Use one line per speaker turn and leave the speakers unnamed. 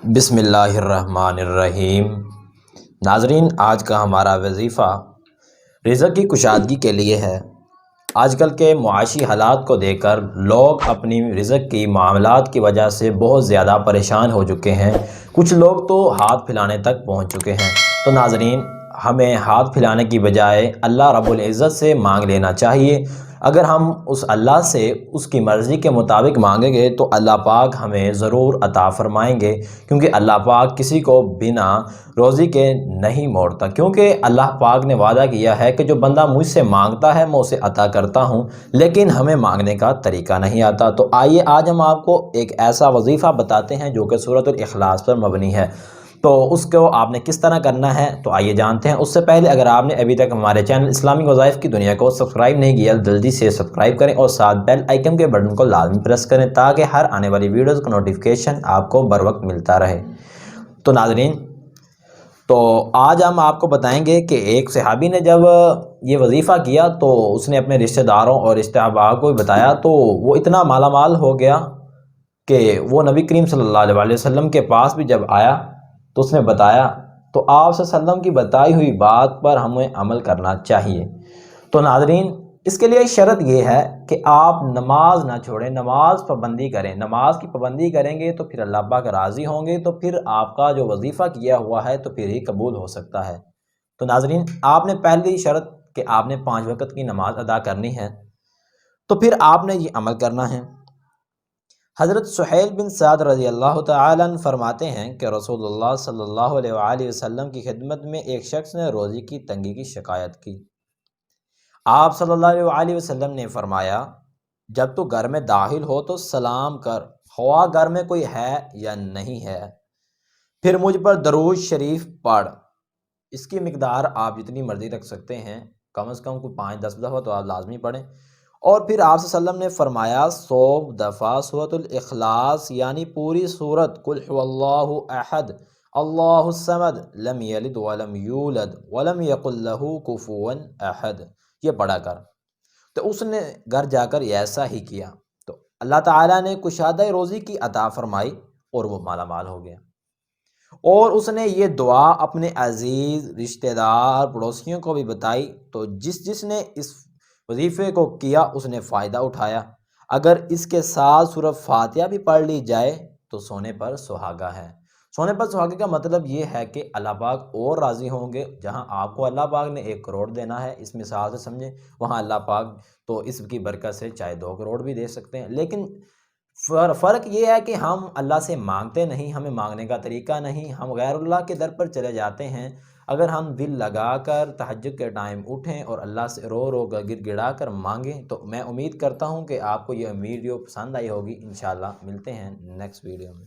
بسم اللہ الرحمن الرحیم۔ ناظرین، آج کا ہمارا وظیفہ رزق کی کشادگی کے لیے ہے۔ آج کل کے معاشی حالات کو دیکھ کر لوگ اپنی رزق کی معاملات کی وجہ سے بہت زیادہ پریشان ہو چکے ہیں، کچھ لوگ تو ہاتھ پھیلانے تک پہنچ چکے ہیں۔ تو ناظرین، ہمیں ہاتھ پھیلانے کی بجائے اللہ رب العزت سے مانگ لینا چاہیے۔ اگر ہم اس اللہ سے اس کی مرضی کے مطابق مانگیں گے تو اللہ پاک ہمیں ضرور عطا فرمائیں گے، کیونکہ اللہ پاک کسی کو بنا روزی کے نہیں موڑتا، کیونکہ اللہ پاک نے وعدہ کیا ہے کہ جو بندہ مجھ سے مانگتا ہے میں اسے عطا کرتا ہوں، لیکن ہمیں مانگنے کا طریقہ نہیں آتا۔ تو آئیے آج ہم آپ کو ایک ایسا وظیفہ بتاتے ہیں جو کہ سورۃ الاخلاص پر مبنی ہے، تو اس کو آپ نے کس طرح کرنا ہے تو آئیے جانتے ہیں۔ اس سے پہلے اگر آپ نے ابھی تک ہمارے چینل اسلامی وظائف کی دنیا کو سبسکرائب نہیں کیا، جلدی سے سبسکرائب کریں اور ساتھ بیل آئیکن کے بٹن کو لازمی پریس کریں تاکہ ہر آنے والی ویڈیوز کا نوٹیفیکیشن آپ کو بر وقت ملتا رہے۔ تو ناظرین، تو آج ہم آپ کو بتائیں گے کہ ایک صحابی نے جب یہ وظیفہ کیا تو اس نے اپنے رشتہ داروں اور رشتہ احباب کو بتایا، تو وہ اتنا مالا مال ہو گیا کہ وہ نبی کریم صلی اللہ علیہ وسلم کے پاس بھی جب آیا تو اس نے بتایا، تو آپ صلی اللہ علیہ وسلم کی بتائی ہوئی بات پر ہمیں عمل کرنا چاہیے۔ تو ناظرین، اس کے لیے شرط یہ ہے کہ آپ نماز نہ چھوڑیں، نماز پابندی کریں۔ نماز کی پابندی کریں گے تو پھر اللہ پاک راضی ہوں گے، تو پھر آپ کا جو وظیفہ کیا ہوا ہے تو پھر ہی قبول ہو سکتا ہے۔ تو ناظرین، آپ نے پہلی شرط کہ آپ نے 5 وقت کی نماز ادا کرنی ہے، تو پھر آپ نے یہ عمل کرنا ہے۔ حضرت سہیل بن سعد رضی اللہ تعالیٰ عنہ فرماتے ہیں کہ رسول اللہ صلی اللہ علیہ وآلہ وسلم کی خدمت میں ایک شخص نے روزی کی تنگی کی شکایت کی۔ آپ صلی اللہ علیہ وآلہ وسلم نے فرمایا، جب تو گھر میں داخل ہو تو سلام کر، خواہ گھر میں کوئی ہے یا نہیں ہے، پھر مجھ پر درود شریف پڑھ۔ اس کی مقدار آپ جتنی مرضی رکھ سکتے ہیں، کم از کم کوئی 5-10 دفعہ تو آپ لازمی پڑھیں۔ اور پھر آپ صلی اللہ علیہ وسلم نے فرمایا 100 دفعہ سورۃ الاخلاص یعنی پوری سورت قل هو اللہ احد اللہ الصمد لم یلد ولم یولد ولم یکن له کفوا احد یہ پڑھا کر۔ تو اس نے گھر جا کر ایسا ہی کیا تو اللہ تعالیٰ نے کشادہ روزی کی عطا فرمائی اور وہ مالا مال ہو گیا۔ اور اس نے یہ دعا اپنے عزیز رشتہ دار پڑوسیوں کو بھی بتائی، تو جس نے اس وظیفے کو کیا اس نے فائدہ اٹھایا۔ اگر اس کے ساتھ سورۃ فاتحہ بھی پڑھ لی جائے تو سونے پر سہاگا ہے۔ سونے پر سہاگے کا مطلب یہ ہے کہ اللہ پاک اور راضی ہوں گے۔ جہاں آپ کو اللہ پاک نے 1 کروڑ دینا ہے، اس مثال سے سمجھیں، وہاں اللہ پاک تو اس کی برکت سے چاہے 2 کروڑ بھی دے سکتے ہیں۔ لیکن فرق یہ ہے کہ ہم اللہ سے مانگتے نہیں، ہمیں مانگنے کا طریقہ نہیں، ہم غیر اللہ کے در پر چلے جاتے ہیں۔ اگر ہم دل لگا کر تہجد کے ٹائم اٹھیں اور اللہ سے رو رو کر گڑ گڑا کر مانگیں، تو میں امید کرتا ہوں کہ آپ کو یہ ویڈیو پسند آئی ہوگی۔ انشاءاللہ ملتے ہیں نیکسٹ ویڈیو میں۔